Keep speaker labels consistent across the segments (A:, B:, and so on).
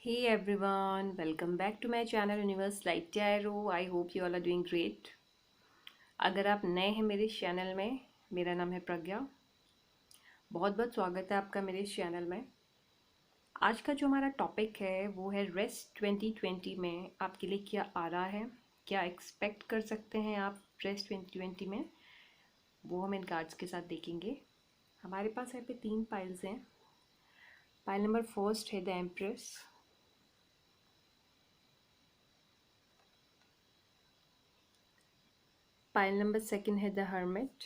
A: Hey everyone, welcome back to my channel Universe Light Tarot. I hope you all are doing great. अगर आप नए हैं मेरे इस चैनल में, मेरा नाम है प्रज्ञा। बहुत बहुत स्वागत है आपका मेरे इस चैनल में। आज का जो हमारा टॉपिक है वो है रेस्ट 2020 में आपके लिए क्या आ रहा है, क्या एक्सपेक्ट कर सकते हैं आप रेस्ट 2020 में, वो हम इन कार्ड्स के साथ देखेंगे। हमारे पास यहाँ पे 3 पाइल्स हैं। पाइल नंबर फर्स्ट है the empress. Pile number second है the hermit.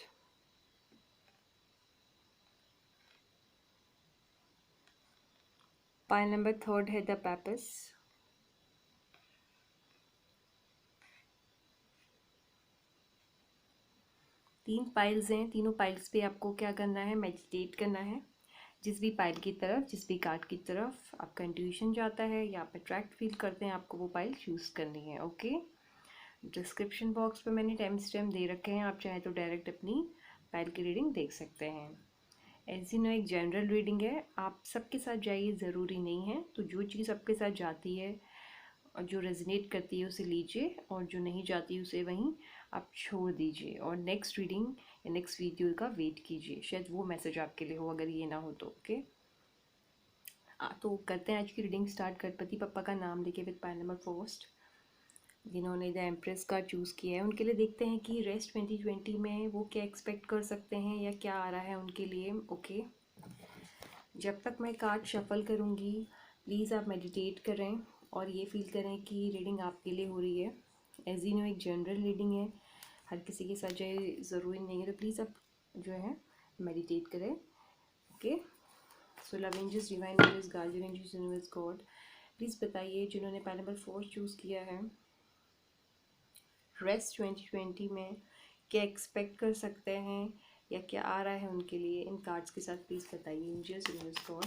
A: Pile number third है द पैपस। तीन पाइल्स हैं, तीनों पाइल्स पे आपको क्या करना है, मेडिटेट करना है। जिस भी पाइल की तरफ, जिस भी कार्ड की तरफ आपका इंट्यूशन जाता है या आप अट्रैक्ट फील करते हैं, आपको वो पाइल चूज़ करनी है। ओके, डिस्क्रिप्शन बॉक्स पे मैंने टाइम स्टैम्प दे रखे हैं, आप चाहे तो डायरेक्ट अपनी पाइल की रीडिंग देख सकते हैं। ऐसी ना एक जनरल रीडिंग है, आप सबके साथ जाइए, ज़रूरी नहीं है। तो जो चीज़ आपके साथ जाती है और जो रेजनेट करती है उसे लीजिए, और जो नहीं जाती उसे वहीं आप छोड़ दीजिए, और नेक्स्ट रीडिंग या नेक्स्ट वीडियो का वेट कीजिए, शायद वो मैसेज आपके लिए हो, अगर ये ना हो तो। ओके, तो करते हैं आज की रीडिंग स्टार्ट। गणपति पप्पा का नाम लेके विद पाइल नंबर फर्स्ट, जिन्होंने द एम्प्रेस का चूज़ किया है, उनके लिए देखते हैं कि रेस्ट 2020 में वो क्या एक्सपेक्ट कर सकते हैं या क्या आ रहा है उनके लिए। ओके, जब तक मैं कार्ड शफल करूँगी, प्लीज़ आप मेडिटेट करें और ये फील करें कि रीडिंग आपके लिए हो रही है। एज यू नो, एक जनरल रीडिंग है, हर किसी के साथ जाए ज़रूरी नहीं है, तो प्लीज़ आप जो है मेडिटेट करें। Okay, so love angels, divine angels, guardian angels, universe, God, please बताइए जिन्होंने पाइल नंबर 4 चूज़ किया है, रेस्ट 2020 में क्या एक्सपेक्ट कर सकते हैं या क्या आ रहा है उनके लिए, इन कार्ड्स के साथ प्लीज़ बताइए एंजल्स, यूनिवर्स, गॉड।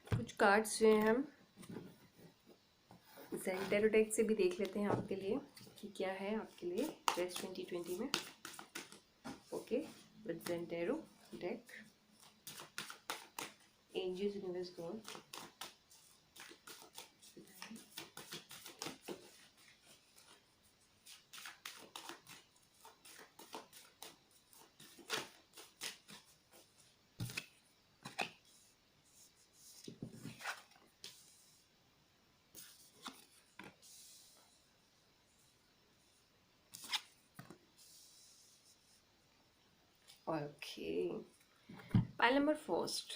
A: कुछ कार्ड्स जो हैं हम ज़ेंटेरो डेक से भी देख लेते हैं आपके लिए कि क्या है आपके लिए रेस्ट 2020 में। ओके, विद ज़ेंटेरो deck, angels, universe, god. Okay, pile number first.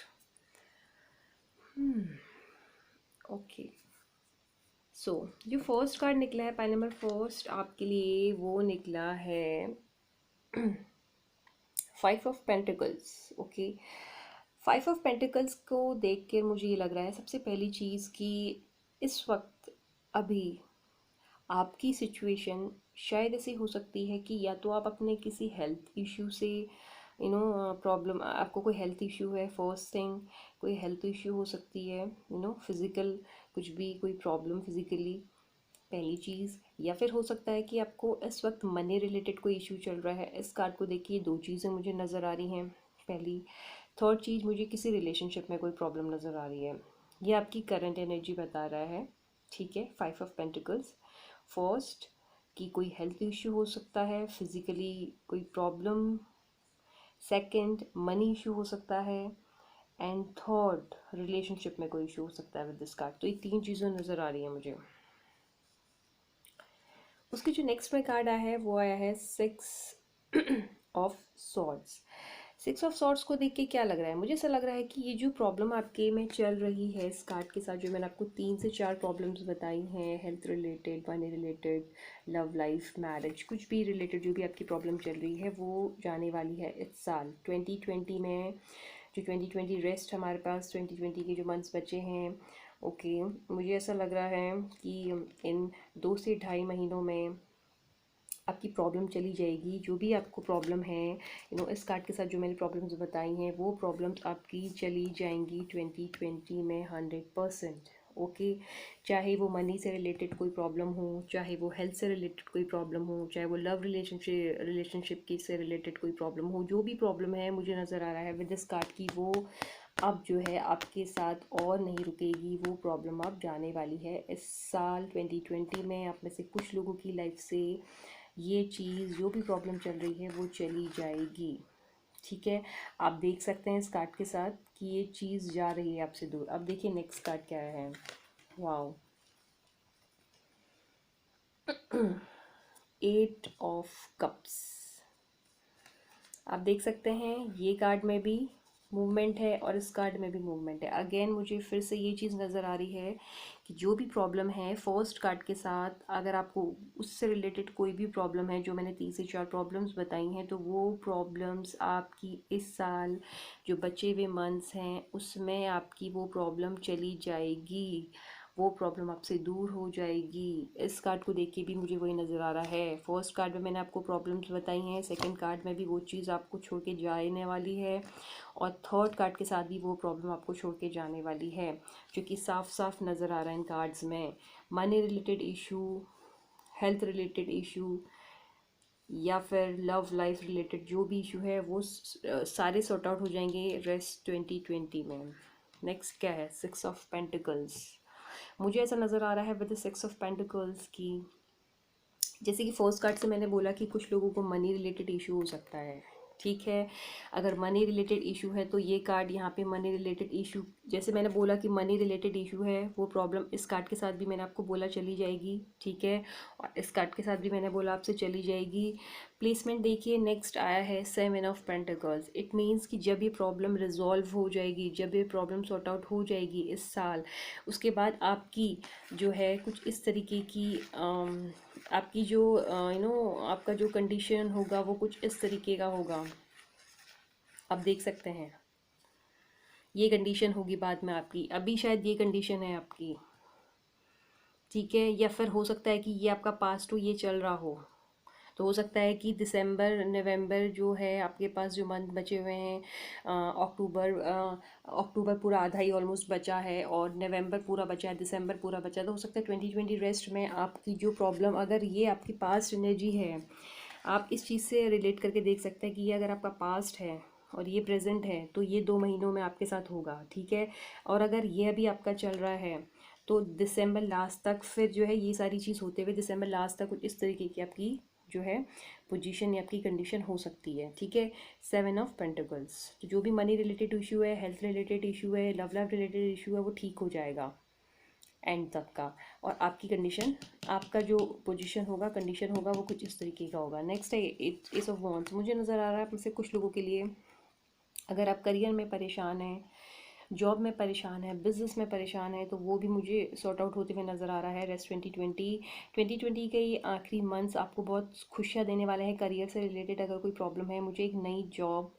A: Okay, so जो फर्स्ट कार्ड निकला है पाइल नंबर फर्स्ट आपके लिए, वो निकला है 5 of pentacles. Okay, 5 of pentacles को देख कर मुझे ये लग रहा है, सबसे पहली चीज़ कि इस वक्त अभी आपकी सिचुएशन शायद ऐसी हो सकती है कि या तो आप अपने किसी हेल्थ इश्यू से प्रॉब्लम, आपको कोई हेल्थ इश्यू है, फर्स्ट थिंग कोई हेल्थ इश्यू हो सकती है, फिज़िकल कुछ भी, कोई प्रॉब्लम फिज़िकली, पहली चीज़। या फिर हो सकता है कि आपको इस वक्त मनी रिलेटेड कोई इशू चल रहा है। इस कार्ड को देखिए, दो चीज़ें मुझे नज़र आ रही हैं। पहली, थर्ड चीज़, मुझे किसी रिलेशनशिप में कोई प्रॉब्लम नज़र आ रही है, ये आपकी करंट एनर्जी बता रहा है। ठीक है, 5 ऑफ पेंटिकल्स। फर्स्ट, कि कोई हेल्थ इशू हो सकता है, फिज़िकली कोई प्रॉब्लम। सेकंड, मनी इशू हो सकता है। एंड थर्ड, रिलेशनशिप में कोई इशू हो सकता है विद दिस कार्ड। तो ये 3 चीज़ें नज़र आ रही हैं मुझे। उसके जो नेक्स्ट में कार्ड आया है वो आया है 6 ऑफ सॉर्ड्स। 6 ऑफ सॉर्ड्स को देख के क्या लग रहा है, मुझे ऐसा लग रहा है कि ये जो प्रॉब्लम आपके में चल रही है इस कार्ड के साथ, जो मैंने आपको 3 से 4 प्रॉब्लम्स बताई हैं, health related, money related, love life, marriage, कुछ भी रिलेटेड जो भी आपकी प्रॉब्लम चल रही है वो जाने वाली है इस साल 2020 में। जो 2020 रेस्ट हमारे पास 2020 के जो मंथ्स बचे हैं, ओके, मुझे ऐसा लग रहा है कि इन 2 से ढाई महीनों में आपकी प्रॉब्लम चली जाएगी। जो भी आपको प्रॉब्लम है, इस कार्ड के साथ जो मैंने प्रॉब्लम्स बताई हैं वो प्रॉब्लम्स आपकी चली जाएंगी 2020 में 100%। ओके, चाहे वो मनी से रिलेटेड कोई प्रॉब्लम हो, चाहे वो हेल्थ से रिलेटेड कोई प्रॉब्लम हो, चाहे वो लव रिलेशनशिप की से रिलेटेड कोई प्रॉब्लम हो, जो भी प्रॉब्लम है मुझे नज़र आ रहा है विद दिस कार्ड की, वो अब जो है आपके साथ और नहीं रुकेगी। वो प्रॉब्लम अब जाने वाली है इस साल 2020 में। आप में से कुछ लोगों की लाइफ से ये चीज़, जो भी प्रॉब्लम चल रही है वो चली जाएगी। ठीक है, आप देख सकते हैं इस कार्ड के साथ कि ये चीज़ जा रही है आपसे दूर। अब देखिए नेक्स्ट कार्ड क्या है। Wow, 8 of cups. आप देख सकते हैं ये कार्ड में भी मूवमेंट है और इस कार्ड में भी मूवमेंट है। अगेन मुझे फिर से ये चीज़ नज़र आ रही है कि जो भी प्रॉब्लम है फर्स्ट कार्ड के साथ, अगर आपको उससे रिलेटेड कोई भी प्रॉब्लम है, जो मैंने 3 से 4 प्रॉब्लम्स बताई हैं, तो वो प्रॉब्लम्स आपकी इस साल जो बचे हुए मंथ्स हैं उसमें आपकी वो प्रॉब्लम चली जाएगी। वो प्रॉब्लम आपसे दूर हो जाएगी। इस कार्ड को देख के भी मुझे वही नज़र आ रहा है। फर्स्ट कार्ड में मैंने आपको प्रॉब्लम्स बताई हैं, सेकंड कार्ड में भी वो चीज़ आपको छोड़ के जाने वाली है, और थर्ड कार्ड के साथ भी वो प्रॉब्लम आपको छोड़ के जाने वाली है, जो कि साफ साफ नज़र आ रहा है इन कार्ड्स में। Money related issue, health related issue, या फिर लव लाइफ रिलेटेड जो भी इशू है वो सारे सॉर्ट आउट हो जाएंगे रेस्ट 2020 में। नेक्स्ट क्या है, 6 ऑफ पेंटिकल्स। मुझे ऐसा नज़र आ रहा है विद 6 ऑफ पेंटिकल्स की, जैसे कि फर्स्ट कार्ड से मैंने बोला कि कुछ लोगों को मनी रिलेटेड इशू हो सकता है। ठीक है, अगर मनी रिलेटेड इशू है तो ये कार्ड यहाँ पे मनी रिलेटेड इशू, जैसे मैंने बोला कि मनी रिलेटेड इशू है, वो प्रॉब्लम इस कार्ड के साथ भी मैंने आपको बोला चली जाएगी। ठीक है, और इस कार्ड के साथ भी मैंने बोला आपसे चली जाएगी। प्लेसमेंट देखिए, नेक्स्ट आया है 7 ऑफ पेंटिकल्स। इट मीन्स कि जब ये प्रॉब्लम रिजॉल्व हो जाएगी, जब ये प्रॉब्लम सॉर्ट आउट हो जाएगी इस साल, उसके बाद आपकी जो है कुछ इस तरीके की आपकी जो आपका जो कंडीशन होगा वो कुछ इस तरीके का होगा। आप देख सकते हैं ये कंडीशन होगी बाद में आपकी, अभी शायद ये कंडीशन है आपकी। ठीक है, या फिर हो सकता है कि ये आपका पास्ट हो, ये चल रहा हो, तो हो सकता है कि दिसंबर नवंबर जो है आपके पास जो मंथ बचे हुए हैं, अक्टूबर पूरा आधा ही ऑलमोस्ट बचा है, और नवंबर पूरा बचा है, दिसंबर पूरा बचा है, तो हो सकता है 2020 रेस्ट में आपकी जो प्रॉब्लम, अगर ये आपकी पास्ट एनर्जी है, आप इस चीज़ से रिलेट करके देख सकते हैं कि ये अगर आपका पास्ट है और ये प्रेजेंट है, तो ये 2 महीनों में आपके साथ होगा। ठीक है, और अगर ये अभी आपका चल रहा है तो दिसंबर लास्ट तक, फिर जो है ये सारी चीज़ होते हुए दिसंबर लास्ट तक कुछ इस तरीके की आपकी जो है पोजीशन या आपकी कंडीशन हो सकती है। ठीक है, 7 ऑफ पेंटिकल्स, तो जो भी मनी रिलेटेड इशू है, हेल्थ रिलेटेड इशू है, लव लाइफ रिलेटेड इशू है, वो ठीक हो जाएगा एंड तक का, और आपकी कंडीशन, आपका जो पोजीशन होगा, कंडीशन होगा, वो कुछ इस तरीके का होगा। नेक्स्ट है एस ऑफ वॉन्ड्स। मुझे नज़र आ रहा है आप में से कुछ लोगों के लिए, अगर आप करियर में परेशान हैं, जॉब में परेशान है, बिजनेस में परेशान है, तो वो भी मुझे सॉर्ट आउट होते हुए नज़र आ रहा है। रेस्ट 2020 के ये आखिरी मंथ्स आपको बहुत खुशियाँ देने वाले हैं। करियर से रिलेटेड अगर कोई प्रॉब्लम है, मुझे एक नई जॉब,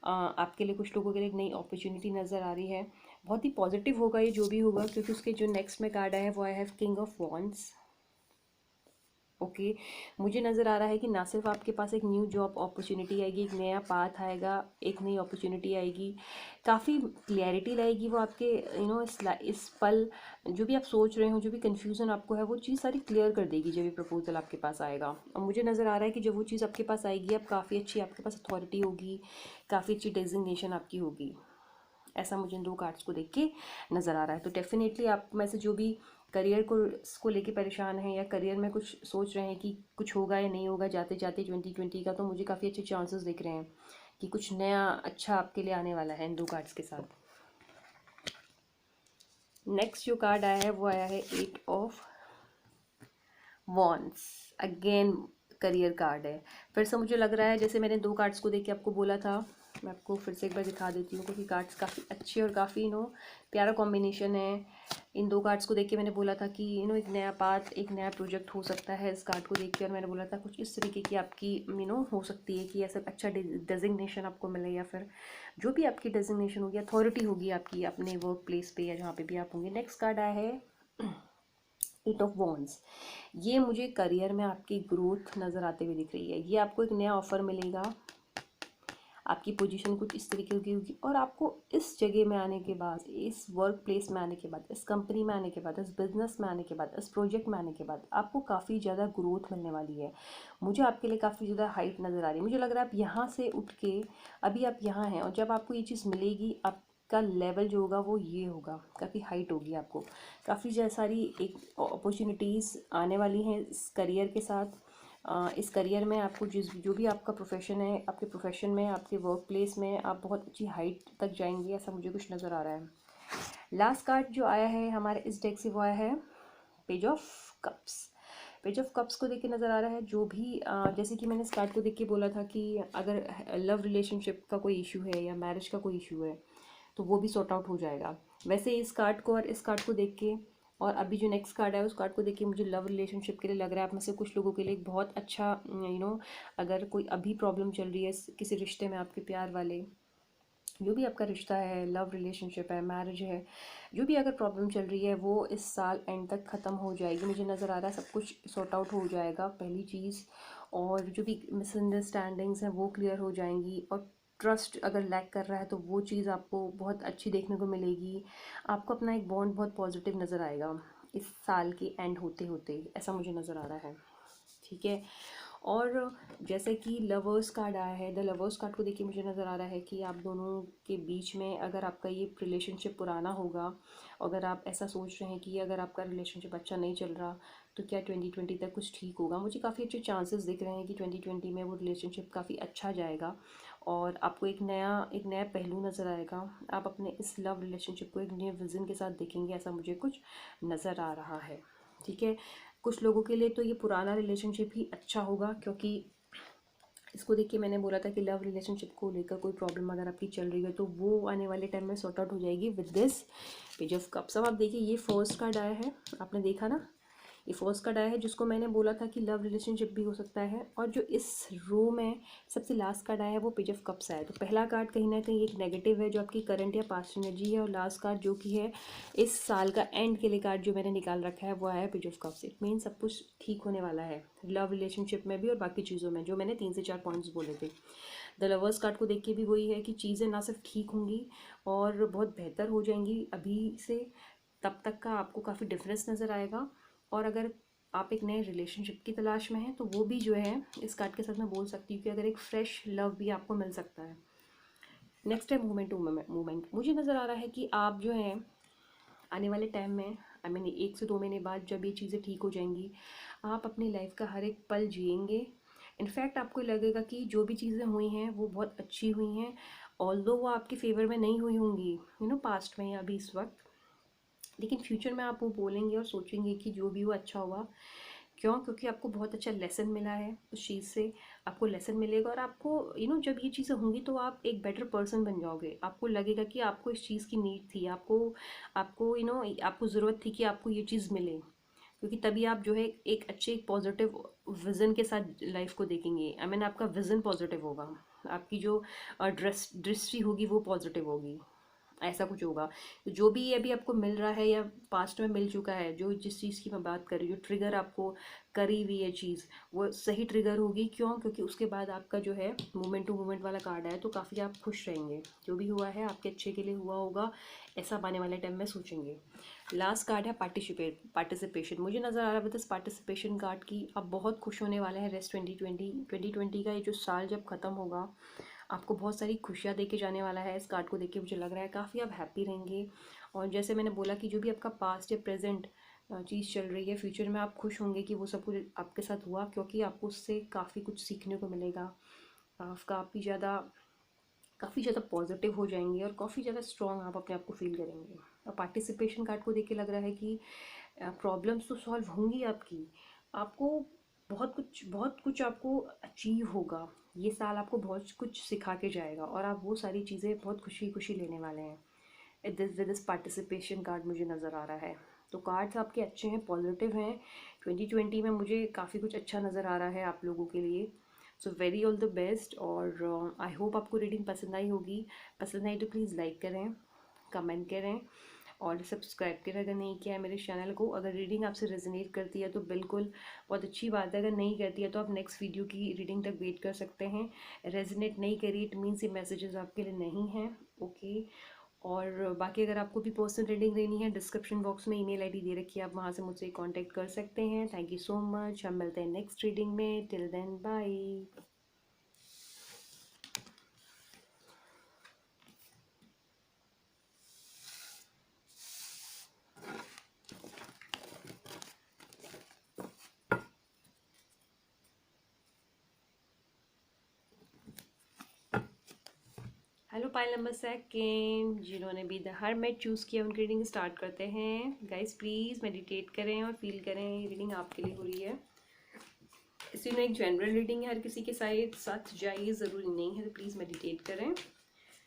A: आपके लिए, कुछ लोगों के लिए एक नई अपॉर्चुनिटी नज़र आ रही है। बहुत ही पॉजिटिव होगा ये जो भी होगा, क्योंकि उसके जो नेक्स्ट में कार्ड आया है वो आया है किंग ऑफ वॉन्ड्स। ओके, मुझे नज़र आ रहा है कि ना सिर्फ आपके पास एक न्यू जॉब अपॉर्चुनिटी आएगी, एक नया पाथ आएगा, एक नई अपॉर्चुनिटी आएगी, काफ़ी क्लैरिटी लाएगी वो आपके इस पल, जो भी आप सोच रहे हो, जो भी कन्फ्यूज़न आपको है, वो चीज़ सारी क्लियर कर देगी जब ये प्रपोजल आपके पास आएगा। और मुझे नज़र आ रहा है कि जब वो चीज़ आपके पास आएगी, अब काफ़ी अच्छी आपके पास अथॉरिटी होगी, काफ़ी अच्छी डेजिग्नेशन आपकी होगी। ऐसा मुझे इन 2 कार्ड्स को देख के नज़र आ रहा है। तो डेफिनेटली आप में से जो भी करियर को लेके परेशान हैं, या करियर में कुछ सोच रहे हैं कि कुछ होगा या नहीं होगा जाते जाते 2020 का, तो मुझे काफ़ी अच्छे चांसेस दिख रहे हैं कि कुछ नया अच्छा आपके लिए आने वाला है इन 2 कार्ड्स के साथ। नेक्स्ट जो कार्ड आया है वो आया है 8 of wands. Again career card है। फिर से मुझे लग रहा है जैसे मैंने 2 कार्ड्स को देख के आपको बोला था, मैं आपको फिर से एक बार दिखा देती हूँ क्योंकि कार्ड्स काफ़ी अच्छे और काफ़ी प्यारा कॉम्बिनेशन है। इन 2 कार्ड्स को देख के मैंने बोला था कि एक नया पाथ, एक नया प्रोजेक्ट हो सकता है इस कार्ड को देख के। और मैंने बोला था कुछ इस तरीके की आपकी हो सकती है कि ऐसा अच्छा डेजिग्नेशन आपको मिले, या फिर जो भी आपकी डेजिग्नेशन होगी, अथॉरिटी होगी आपकी अपने वर्क प्लेस पे या जहाँ पे भी आप होंगे। नेक्स्ट कार्ड आया है 8 ऑफ वॉन्ड्स। ये मुझे करियर में आपकी ग्रोथ नज़र आते हुए दिख रही है। ये आपको एक नया ऑफर मिलेगा, आपकी पोजीशन कुछ इस तरीके की होगी, और आपको इस जगह में आने के बाद, इस वर्क प्लेस में आने के बाद, इस कंपनी में आने के बाद, इस बिज़नेस में आने के बाद, इस प्रोजेक्ट में आने के बाद आपको काफ़ी ज़्यादा ग्रोथ मिलने वाली है। मुझे आपके लिए काफ़ी ज़्यादा हाइट नज़र आ रही है। मुझे लग रहा है आप यहाँ से उठ के अभी आप यहाँ हैं, और जब आपको ये चीज़ मिलेगी आपका लेवल जो होगा वो ये होगा, काफ़ी हाइट होगी आपको। काफ़ी सारी एक अपॉर्चुनिटीज़ आने वाली हैं इस करियर के साथ। इस करियर में आपको जो भी आपका प्रोफेशन है, आपके प्रोफेशन में, आपके वर्क प्लेस में आप बहुत अच्छी हाइट तक जाएंगे, ऐसा मुझे कुछ नज़र आ रहा है। लास्ट कार्ड जो आया है हमारे इस डेक से वो आया है page of cups. Page of cups को देख के नज़र आ रहा है जो भी जैसे कि मैंने इस कार्ड को देख के बोला था कि अगर लव रिलेशनशिप का कोई इशू है या मैरिज का कोई इशू है तो वो भी सॉर्ट आउट हो जाएगा। वैसे इस कार्ड को और इस कार्ड को देख के और अभी जो नेक्स्ट कार्ड है उस कार्ड को देखिए मुझे लव रिलेशनशिप के लिए लग रहा है आप में से कुछ लोगों के लिए एक बहुत अच्छा अगर कोई अभी प्रॉब्लम चल रही है किसी रिश्ते में, आपके प्यार वाले, जो भी आपका रिश्ता है, लव रिलेशनशिप है, मैरिज है, जो भी अगर प्रॉब्लम चल रही है वो इस साल एंड तक ख़त्म हो जाएगी। मुझे नज़र आ रहा है सब कुछ सॉर्ट आउट हो जाएगा पहली चीज़, और जो भी मिसअंडरस्टैंडिंग्स हैं वो क्लियर हो जाएंगी, और ट्रस्ट अगर लैक कर रहा है तो वो चीज़ आपको बहुत अच्छी देखने को मिलेगी। आपको अपना एक बॉन्ड बहुत पॉजिटिव नज़र आएगा इस साल के एंड होते होते, ऐसा मुझे नज़र आ रहा है। ठीक है। और जैसे कि लवर्स कार्ड आया है, द लवर्स कार्ड को देखिए मुझे नज़र आ रहा है कि आप दोनों के बीच में अगर आपका ये रिलेशनशिप पुराना होगा, अगर आप ऐसा सोच रहे हैं कि अगर आपका रिलेशनशिप अच्छा नहीं चल रहा तो क्या 2020 तक कुछ ठीक होगा। मुझे काफ़ी अच्छे चांसेस दिख रहे हैं कि 2020 में वो रिलेशनशिप काफ़ी अच्छा जाएगा और आपको एक नया पहलू नज़र आएगा। आप अपने इस लव रिलेशनशिप को एक नए विज़न के साथ देखेंगे, ऐसा मुझे कुछ नज़र आ रहा है। ठीक है। कुछ लोगों के लिए तो ये पुराना रिलेशनशिप ही अच्छा होगा, क्योंकि इसको देख के मैंने बोला था कि लव रिलेशनशिप को लेकर कोई प्रॉब्लम अगर आपकी चल रही है तो वो आने वाले टाइम में सॉर्ट आउट हो जाएगी with this page of cups. अब आप देखिए ये फर्स्ट कार्ड आया है, आपने देखा ना, ये फर्स्ट कार्ड आया है जिसको मैंने बोला था कि लव रिलेशनशिप भी हो सकता है, और जो इस रो में सबसे लास्ट कार्ड आया है वो पेज ऑफ कप्स आया है। तो पहला कार्ड कहीं ना कहीं एक नेगेटिव है जो आपकी करंट या पास्ट एनर्जी है, और लास्ट कार्ड जो कि है इस साल का एंड के लिए कार्ड जो मैंने निकाल रखा है वो आया है page of cups. It mean सब कुछ ठीक होने वाला है लव रिलेशनशिप में भी और बाकी चीज़ों में, जो मैंने 3 से 4 पॉइंट्स बोले थे। द लवर्स कार्ड को देख के भी वही है कि चीज़ें ना सिर्फ ठीक होंगी और बहुत बेहतर हो जाएंगी अभी से तब तक का, आपको काफ़ी डिफरेंस नज़र आएगा। और अगर आप एक नए रिलेशनशिप की तलाश में हैं तो वो भी जो है इस कार्ड के साथ मैं बोल सकती हूँ कि अगर एक फ्रेश लव भी आपको मिल सकता है। नेक्स्ट है मूवमेंट टू मूवमेंट। मुझे नज़र आ रहा है कि आप जो है आने वाले टाइम में, आई मीन 1 से 2 महीने बाद जब ये चीज़ें ठीक हो जाएंगी, आप अपनी लाइफ का हर एक पल जिएंगे। इनफैक्ट आपको लगेगा कि जो भी चीज़ें हुई हैं वो बहुत अच्छी हुई हैं, ऑल्दो वो आपके फेवर में नहीं हुई होंगी पास्ट में या अभी इस वक्त, लेकिन फ्यूचर में आप वो बोलेंगे और सोचेंगे कि जो भी वो अच्छा हुआ। क्यों? क्योंकि आपको बहुत अच्छा लेसन मिला है उस चीज़ से, आपको लेसन मिलेगा, और आपको जब ये चीज़ें होंगी तो आप एक बेटर पर्सन बन जाओगे। आपको लगेगा कि आपको इस चीज़ की नीड थी, आपको आपको आपको ज़रूरत थी कि आपको ये चीज़ मिले, क्योंकि तभी आप जो है एक अच्छे एक पॉजिटिव विज़न के साथ लाइफ को देखेंगे। आई मीन आपका विज़न पॉजिटिव होगा, आपकी जो दृष्टि होगी वो पॉजिटिव होगी, ऐसा कुछ होगा। तो जो भी अभी आपको मिल रहा है या पास्ट में मिल चुका है, जो जिस चीज़ की मैं बात कर रही हूँ, जो ट्रिगर आपको करी हुई है चीज़, वो सही ट्रिगर होगी। क्यों? क्योंकि उसके बाद आपका जो है मोमेंट टू मोमेंट वाला कार्ड है, तो काफ़ी आप खुश रहेंगे, जो भी हुआ है आपके अच्छे के लिए हुआ होगा, ऐसा आप आने वाले टाइम में सोचेंगे। लास्ट कार्ड है पार्टिसिपेशन। मुझे नज़र आ रहा है विद इस पार्टिसिपेशन कार्ड की आप बहुत खुश होने वाले हैं। रेस्ट 2020 का ये जो साल जब ख़त्म होगा आपको बहुत सारी खुशियाँ देके जाने वाला है। इस कार्ड को देख के मुझे लग रहा है काफ़ी आप हैप्पी रहेंगे, और जैसे मैंने बोला कि जो भी आपका पास्ट या प्रेजेंट चीज़ चल रही है, फ्यूचर में आप खुश होंगे कि वो सब कुछ आपके साथ हुआ, क्योंकि आपको उससे काफ़ी कुछ सीखने को मिलेगा। आप काफ़ी ज़्यादा काफ़ी ज़्यादा पॉजिटिव हो जाएंगे और काफ़ी ज़्यादा स्ट्रॉन्ग आप अपने आप को फील करेंगे। और पार्टिसिपेशन कार्ड को देख के लग रहा है कि प्रॉब्लम्स तो सॉल्व होंगी आपकी, आपको बहुत कुछ आपको अचीव होगा। ये साल आपको बहुत कुछ सिखा के जाएगा और आप वो सारी चीज़ें बहुत खुशी खुशी लेने वाले हैं। विद दिस पार्टिसिपेशन कार्ड मुझे नज़र आ रहा है। तो कार्ड्स आपके अच्छे हैं, पॉजिटिव हैं। 2020 में मुझे काफ़ी कुछ अच्छा नज़र आ रहा है आप लोगों के लिए। So very all the best. और आई होप आपको रीडिंग पसंद आई होगी। पसंद आई तो प्लीज़ लाइक करें, कमेंट करें और सब्सक्राइब करें अगर नहीं किया है मेरे चैनल को। अगर रीडिंग आपसे रेजोनेट करती है तो बिल्कुल बहुत अच्छी बात है, अगर नहीं करती है तो आप नेक्स्ट वीडियो की रीडिंग तक वेट कर सकते हैं। रेजोनेट नहीं करी इट मीन्स ये मैसेजेस आपके लिए नहीं हैं। ओके। और बाकी अगर आपको भी पर्सनल रीडिंग लेनी है, डिस्क्रिप्शन बॉक्स में ईमेल आईडी दे रखी है, आप वहाँ से मुझसे कांटेक्ट कर सकते हैं। Thank you so much. हम मिलते हैं नेक्स्ट रीडिंग में। Till then bye. Hello pile number second, जिन्होंने भी द हर्मिट चूज़ किया उनकी रीडिंग स्टार्ट करते हैं। गाइस प्लीज़ मेडिटेट करें और फील करें ये रीडिंग आपके लिए हो रही है। इसी में एक जनरल रीडिंग है, हर किसी के साथ जाइए ज़रूरी नहीं है, तो प्लीज़ मेडिटेट करें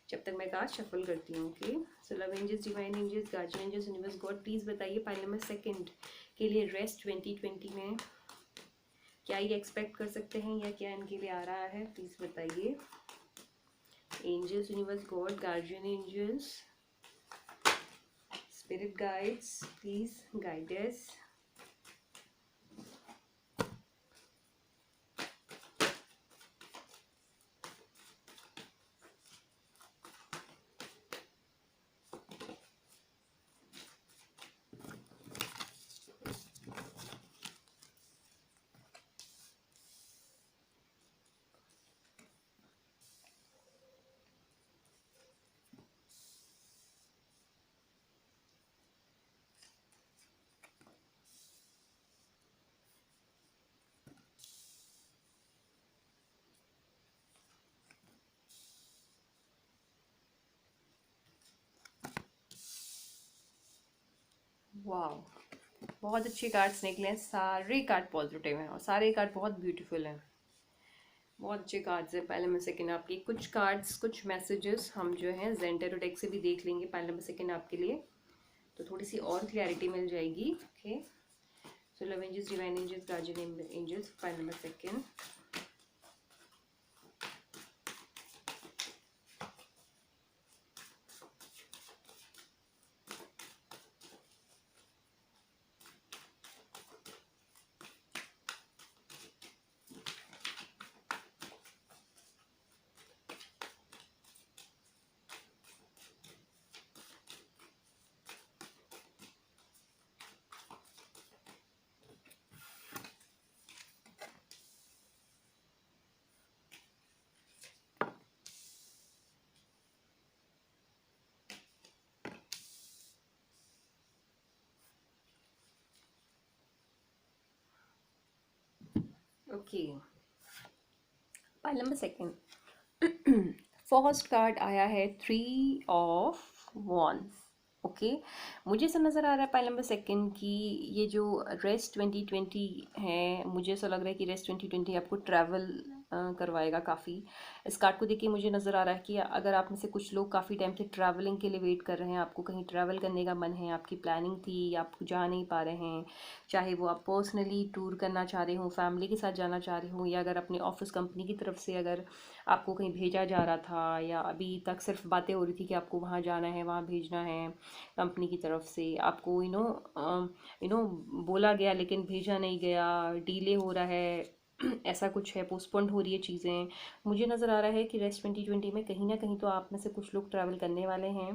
A: जब तक मैं कार्ड शफल करती हूँ। Okay. So love angels, divine angels, guardian angels, universe, God, please बताइए पाइल नंबर सेकेंड के लिए रेस्ट 2020 में क्या ये एक्सपेक्ट कर सकते हैं या क्या इनके लिए आ रहा है, प्लीज़ बताइए। Angels, universe, God, guardian angels, spirit guides, please guide us. वाह, बहुत अच्छे कार्ड्स निकले हैं, सारे कार्ड पॉजिटिव हैं और सारे कार्ड बहुत ब्यूटीफुल हैं। बहुत अच्छे कार्ड्स हैं। पहले नंबर सेकेंड आपकी कुछ कार्ड्स, कुछ मैसेजेस हम जो है जेंटर डेक से भी देख लेंगे पहले नंबर सेकेंड आपके लिए, तो थोड़ी सी और क्लैरिटी मिल जाएगी। Okay. So love angels, divine angels, guardian angels, पहले number second. Okay. Pile number second first card आया है 3 ऑफ वॉन्ड्स। ओके। मुझे ऐसा नज़र आ रहा है पाइल नंबर सेकेंड की ये जो रेस्ट 2020 है, मुझे ऐसा लग रहा है कि रेस्ट 2020 आपको ट्रैवल करवाएगा काफ़ी। इस कार्ड को देख के मुझे नज़र आ रहा है कि अगर आप में से कुछ लोग काफ़ी टाइम से ट्रैवलिंग के लिए वेट कर रहे हैं, आपको कहीं ट्रैवल करने का मन है, आपकी प्लानिंग थी, आप जा नहीं पा रहे हैं, चाहे वो आप पर्सनली टूर करना चाह रहे हो, फैमिली के साथ जाना चाह रहे हो, या अगर अपने ऑफिस कंपनी की तरफ से अगर आपको कहीं भेजा जा रहा था, या अभी तक सिर्फ बातें हो रही थी कि आपको वहाँ जाना है, वहाँ भेजना है, कंपनी की तरफ से आपको बोला गया लेकिन भेजा नहीं गया, डीले हो रहा है, ऐसा कुछ है, पोस्टपोन्ड हो रही है चीज़ें। मुझे नज़र आ रहा है कि रेस्ट 2020 में कहीं ना कहीं तो आप में से कुछ लोग ट्रैवल करने वाले हैं,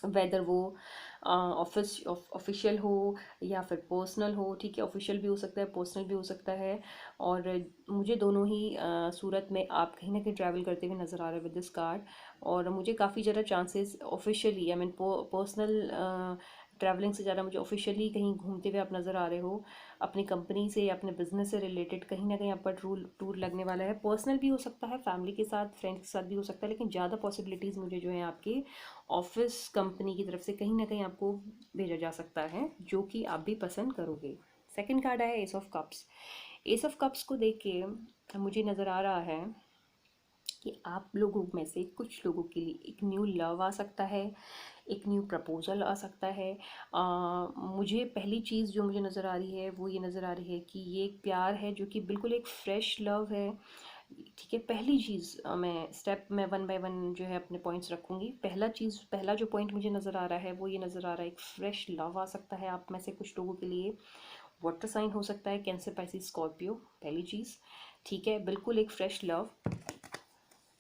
A: वेदर वो ऑफिशियल हो या फिर पर्सनल हो। ठीक है, ऑफिशियल भी हो सकता है, पर्सनल भी हो सकता है। और मुझे दोनों ही सूरत में आप कहीं ना कहीं ट्रैवल करते हुए नज़र आ रहे हैं विद दिस कार्ड। और मुझे काफ़ी ज़्यादा chances officially, I mean personal travelling से ज़्यादा मुझे ऑफिशियली कहीं घूमते हुए आप नज़र आ रहे हो, अपनी कंपनी से या अपने बिजनेस से रिलेटेड कहीं ना कहीं आपका टूर लगने वाला है। पर्सनल भी हो सकता है, फैमिली के साथ, फ्रेंड्स के साथ भी हो सकता है, लेकिन ज़्यादा पॉसिबिलिटीज़ मुझे जो है आपके ऑफिस कंपनी की तरफ से कहीं ना कहीं आपको भेजा जा सकता है, जो कि आप भी पसंद करोगे। सेकंड कार्ड है S of cups. S of cups को देख के मुझे नज़र आ रहा है कि आप लोगों में से कुछ लोगों के लिए एक न्यू लव आ सकता है, एक न्यू प्रपोजल आ सकता है। मुझे पहली चीज़ जो मुझे नज़र आ रही है वो ये नज़र आ रही है कि ये एक प्यार है जो कि बिल्कुल एक फ्रेश लव है। ठीक है, पहली चीज़ मैं स्टेप में वन बाय वन जो है अपने पॉइंट्स रखूँगी। पहला जो पॉइंट मुझे नज़र आ रहा है वो ये नज़र आ रहा है, एक फ्रेश लव आ सकता है आप में से कुछ लोगों के लिए। वाटर साइन हो सकता है, कैंसर, पाइसिस, स्कॉर्पियो, पहली चीज़। ठीक है, बिल्कुल एक फ्रेश लव।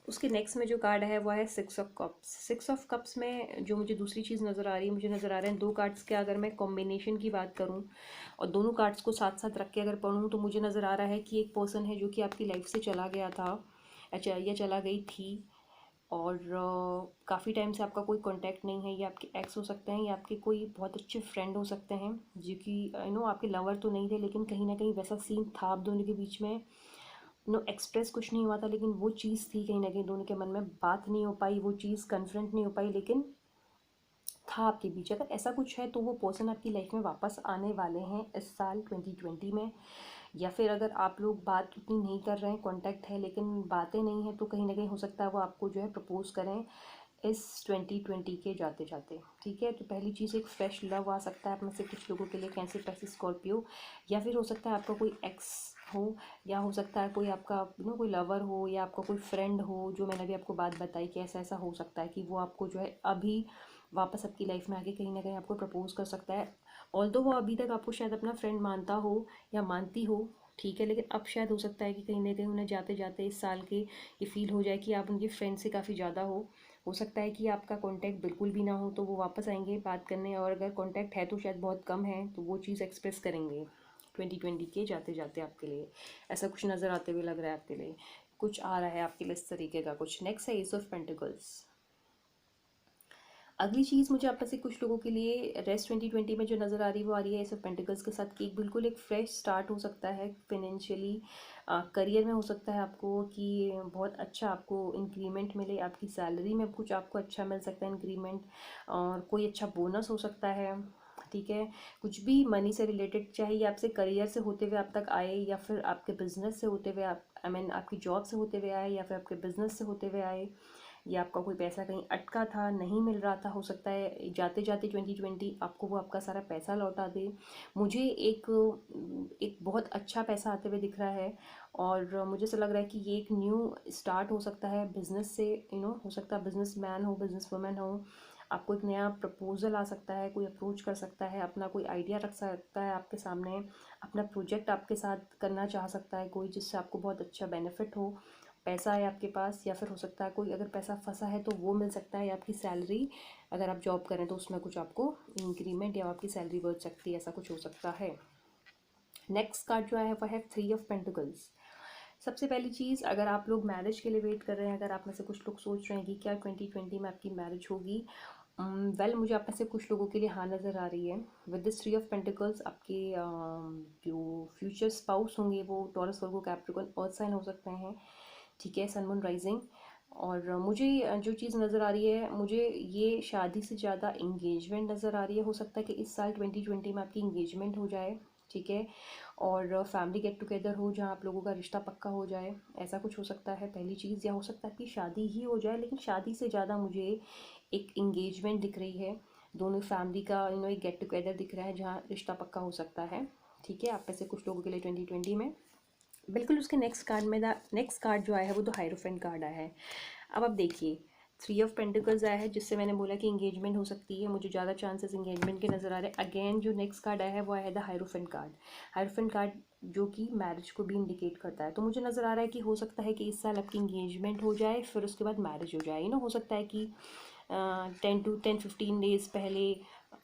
A: उसके नेक्स्ट में जो कार्ड है वो है six of cups. Six of cups में जो मुझे दूसरी चीज़ नज़र आ रही है, मुझे नज़र आ रहे हैं दो कार्ड्स के अगर मैं कॉम्बिनेशन की बात करूं और दोनों कार्ड्स को साथ साथ रख के अगर पढ़ूं तो मुझे नज़र आ रहा है कि एक पर्सन है जो कि आपकी लाइफ से चला गया था या चला गई थी, और काफ़ी टाइम से आपका कोई कांटेक्ट नहीं है। ये आपके एक्स हो सकते हैं या आपके कोई बहुत अच्छे फ्रेंड हो सकते हैं जो कि आपके लवर तो नहीं थे, लेकिन कहीं ना कहीं वैसा सीन था आप दोनों के बीच में। एक्सप्रेस कुछ नहीं हुआ था, लेकिन वो चीज़ थी कहीं ना कहीं दोनों के मन में, बात नहीं हो पाई, वो चीज़ कन्फ्रंट नहीं हो पाई, लेकिन था आपके बीच। अगर ऐसा कुछ है तो वो पर्सन आपकी लाइफ में वापस आने वाले हैं इस साल 2020 में। या फिर अगर आप लोग बात उतनी नहीं कर रहे हैं, कांटेक्ट है लेकिन बातें नहीं है, तो कहीं ना कहीं हो सकता है वो आपको जो है प्रपोज करें इस 2020 के जाते जाते। ठीक है, तो पहली चीज़ एक फ्रेश लव आ सकता है आप में से कुछ लोगों के लिए, कैंसर, पैसिस, स्कॉर्पियो। या फिर हो सकता है आपका कोई एक्स हो, या हो सकता है कोई आपका कोई लवर हो, या आपका कोई फ्रेंड हो, जो मैंने अभी आपको बात बताई कि ऐसा ऐसा हो सकता है कि वो आपको जो है अभी वापस आपकी लाइफ में आके कहीं ना कहीं आपको प्रपोज कर सकता है। ऑल्दो वो अभी तक आपको शायद अपना फ्रेंड मानता हो या मानती हो, ठीक है, लेकिन अब शायद हो सकता है कि कहीं ना कहीं उन्हें जाते जाते इस साल के ये फील हो जाए कि आप उनके फ्रेंड से काफ़ी ज़्यादा हो सकता है कि आपका कांटेक्ट बिल्कुल भी ना हो, तो वो वापस आएंगे बात करने, और अगर कांटेक्ट है तो शायद बहुत कम है, तो वो चीज़ एक्सप्रेस करेंगे 2020 के जाते जाते आपके लिए। ऐसा कुछ नज़र आते हुए लग रहा है आपके लिए, कुछ आ रहा है आपके लिए इस तरीके का कुछ। नेक्स्ट है एस ऑफ पेंटिकल्स। अगली चीज़ मुझे आप में से कुछ लोगों के लिए रेस्ट 2020 में जो नज़र आ रही है वो आ रही है एस ऑफ पेंटिकल्स के साथ, कि एक बिल्कुल एक फ्रेश स्टार्ट हो सकता है फाइनेंशियली, करियर में हो सकता है आपको कि बहुत अच्छा आपको इंक्रीमेंट मिले, आपकी सैलरी में कुछ आपको अच्छा मिल सकता है इंक्रीमेंट, और कोई अच्छा बोनस हो सकता है। ठीक है, कुछ भी मनी से रिलेटेड, चाहे ये आपसे करियर से होते हुए आप तक आए, या फिर आपके बिजनेस से होते हुए आप आपकी जॉब से होते हुए आए, या फिर आपके बिजनेस से होते हुए आए, या आपका कोई पैसा कहीं अटका था, नहीं मिल रहा था, हो सकता है जाते जाते 2020 आपको वो आपका सारा पैसा लौटा दे। मुझे एक एक बहुत अच्छा पैसा आते हुए दिख रहा है, और मुझे ऐसा लग रहा है कि ये एक न्यू स्टार्ट हो सकता है बिजनेस से, हो सकता है बिजनेस मैन हो, बिजनेस वुमेन हो, आपको एक नया प्रपोजल आ सकता है, कोई अप्रोच कर सकता है, अपना कोई आइडिया रख सकता है आपके सामने, अपना प्रोजेक्ट आपके साथ करना चाह सकता है कोई, जिससे आपको बहुत अच्छा बेनिफिट हो, पैसा है आपके पास। या फिर हो सकता है कोई अगर पैसा फंसा है तो वो मिल सकता है, या आपकी सैलरी अगर आप जॉब करें तो उसमें कुछ आपको इंक्रीमेंट या आपकी सैलरी बढ़ सकती है, ऐसा कुछ हो सकता है। नेक्स्ट कार्ड जो है वह है थ्री ऑफ पेंटिकल्स। सबसे पहली चीज़, अगर आप लोग मैरिज के लिए वेट कर रहे हैं, अगर आप में से कुछ लोग सोच रहे हैं कि क्या 2020 में आपकी मैरिज होगी, मुझे आप में से कुछ लोगों के लिए हाँ नज़र आ रही है। With this three of pentacles आपके जो फ्यूचर स्पाउस होंगे वो टॉरस, वर्गो, कैप्रिकॉर्न, अर्थ साइन हो सकते हैं। ठीक है, सन मून राइजिंग। और मुझे जो चीज़ नज़र आ रही है, मुझे ये शादी से ज़्यादा इंगेजमेंट नज़र आ रही है। हो सकता है कि इस साल 2020 में आपकी इंगेजमेंट हो जाए, ठीक है, और फैमिली गेट टुगेदर हो जहाँ आप लोगों का रिश्ता पक्का हो जाए, ऐसा कुछ हो सकता है पहली चीज़। या हो सकता है कि शादी ही हो जाए, लेकिन शादी से ज़्यादा मुझे एक इंगेजमेंट दिख रही है, दोनों फैमिली का एक गेट टुगेदर दिख रहा है जहाँ रिश्ता पक्का हो सकता है। ठीक है, आप में से कुछ लोगों के लिए 2020 में। बिल्कुल उसके नेक्स्ट कार्ड में नेक्स्ट कार्ड जो आया है वो तो हायरोफेंट कार्ड आया है। अब आप देखिए, थ्री ऑफ पेंटिकल्स आया है, जिससे मैंने बोला कि इंगेजमेंट हो सकती है, मुझे ज़्यादा चांसेस इंगेजमेंट के नज़र आ रहे हैं। अगेन जो नेक्स्ट कार्ड आया है वो आया है the hierophant card. Hierophant card जो कि मैरिज को भी इंडिकेट करता है, तो मुझे नज़र आ रहा है कि हो सकता है कि इस साल आपकी इंगेजमेंट हो जाए, फिर उसके बाद मैरिज हो जाए। हो सकता है कि 10 to 15 डेज़ पहले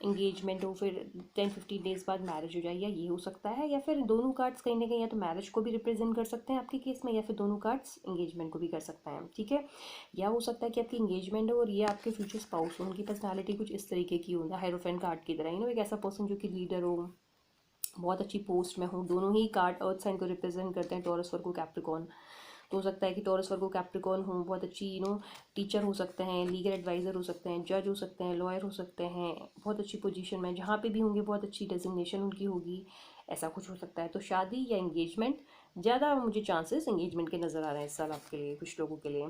A: इंगेजमेंट हो, फिर 10-15 डेज़ बाद मैरिज हो जाए, या ये हो सकता है, या फिर दोनों कार्ड्स कहीं ना कहीं या तो मैरिज को भी रिप्रेजेंट कर सकते हैं आपके केस में, या फिर दोनों कार्ड्स इंगेजमेंट को भी कर सकते हैं, ठीक है। या हो सकता है कि आपकी इंगेजमेंट हो और ये आपके फ्यूचर स्पाउस हो, उनकी पर्सनालिटी कुछ इस तरीके की हो, हायरोफेंट कार्ड की तरह, एक ऐसा पर्सन जो कि लीडर हो, बहुत अच्छी पोस्ट में हो। दोनों ही कार्ड अर्थ साइन को रिप्रेजेंट करते हैं, टॉरस, वर्गो, कैप्रिकॉर्न। तो हो सकता है कि टॉरस, वर्गो, कैप्रिकॉर्न हो, बहुत अच्छी टीचर हो सकते हैं, लीगल एडवाइज़र हो सकते हैं, जज हो सकते हैं, लॉयर हो सकते हैं, बहुत अच्छी पोजीशन में जहाँ पे भी होंगे बहुत अच्छी डेजिग्नेशन उनकी होगी, ऐसा कुछ हो सकता है। तो शादी या इंगेजमेंट, ज़्यादा मुझे चांसेस इंगेजमेंट के नज़र आ रहे हैं इस साल आपके लिए, कुछ लोगों के लिए।